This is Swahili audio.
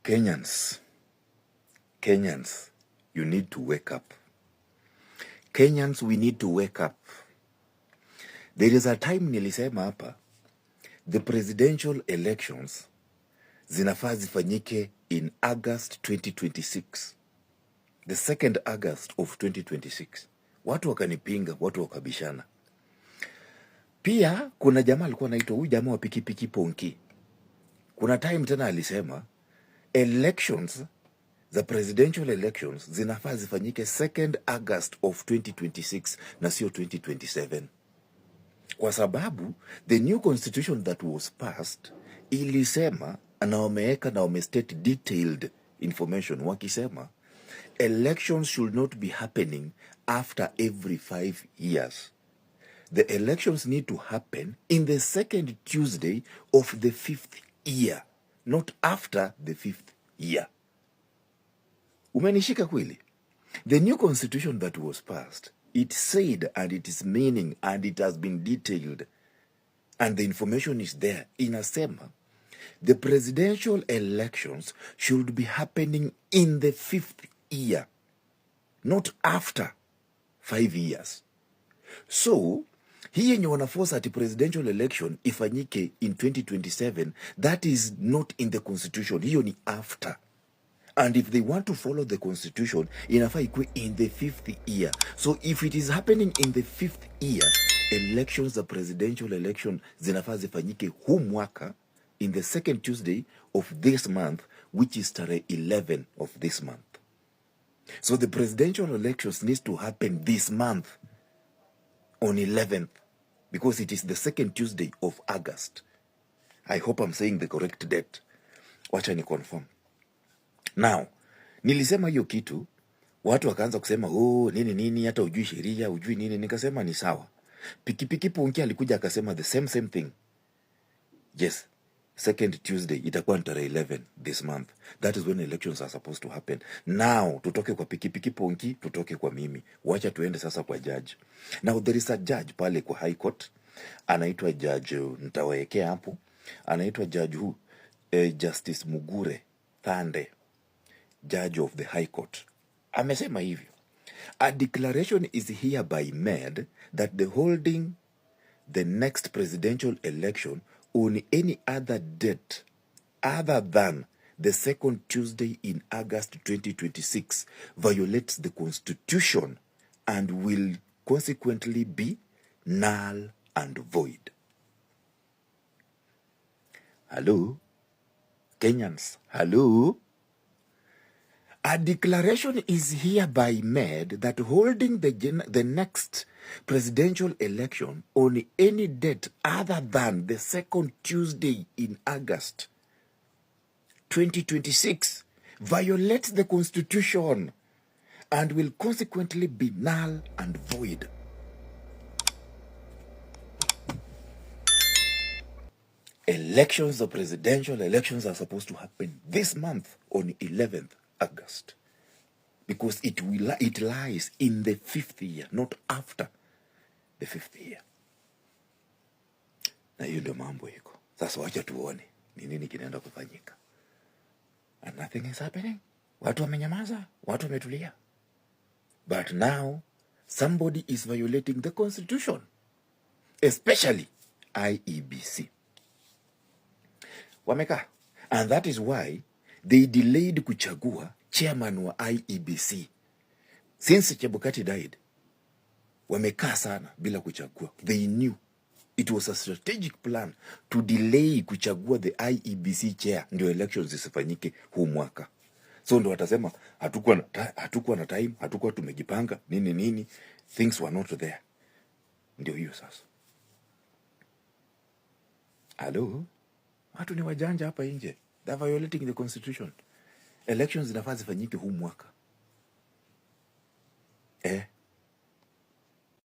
Kenyans, you need to wake up. Kenyans, we need to wake up. There is a time nilisema hapa, the presidential elections zinafaa zifanyike in August 2026. The 2nd August of 2026. Watu wakanipinga, watu wakabishana. Pia kuna jamaa alikuwa anaitwa huyu jamaa wa pikipiki Ponki. Kuna time tena alisema elections, the presidential elections zinafaa zifanyike 2nd August of 2026 na sio 2027. Kwa sababu the new constitution that was passed ilisema na wameweka na wamestate detailed information wakisema elections should not be happening after every 5 years. The elections need to happen in the 2nd Tuesday of the 5th year, not after the 5th year. Umenishika kweli? The new constitution that was passed, it said, and it is meaning, and it has been detailed, and the information is there. Inasema, the presidential elections should be happening in the 5th year, not after 5 years. So, hii yenye wanaforce ati presidential election ifanyike in 2027, that is not in the constitution. Hiyo ni after. And if they want to follow the constitution, inafaa ikuwe in the 5th year. So if it is happening in the 5th year, elections, the presidential election, zinafaa zifanyike huu mwaka in the 2nd Tuesday of this month, which is tarehe 11 of this month. So the presidential elections needs to happen this month on 11th, because it is the 2nd Tuesday of August. I hope I'm saying the correct date. Wacha ni confirm. Now, nilisema hiyo kitu, watu wakaanza kusema, nini, hata ujui sheria, ujui nini. Nikasema ni sawa. Pikipiki Ponki alikuja akasema the same thing. Yes, 2nd Tuesday itakuwa tarehe 11 this month. That is when elections are supposed to happen. Now, tutoke kwa pikipiki Ponki, tutoke kwa mimi. Wacha tuende sasa kwa judge. Now, there is a judge pale kwa High Court. Anaitwa judge, nitawekea hapo. Anaitwa judge Justice Mugure Thande, judge of the High Court. Amesema hivyo, a declaration is hereby made that the holding the next presidential election on any other date other than the 2nd Tuesday in August 2026 violates the constitution and will consequently be null and void. Hello? Kenyans, hello? A declaration is hereby made that holding the next presidential election on any date other than the 2nd Tuesday in August 2026 violates the constitution and will consequently be null and void. Elections, the presidential elections are supposed to happen this month on 11th August, because it lies in the 5th year, not after the 5th year. Na hiyo ndio mambo iko sasa. Wacha tuone ni nini kinaenda kufanyika, and nothing is happening. Watu wamenyamaza, watu wametulia, but now somebody is violating the constitution, especially IEBC. Wameka, and that is why they delayed kuchagua chairman wa IEBC since Chebukati died. Wamekaa sana bila kuchagua. They knew it was a strategic plan to delay kuchagua the IEBC chair ndio elections zisifanyike huu mwaka. So ndio watasema hatukuwa na time, hatukuwa tumejipanga nini, things were not there. Ndio hiyo sasa. Hello? Watu ni wajanja hapa nje. They are violating the constitution. Elections zinafaa zifanyike huu mwaka.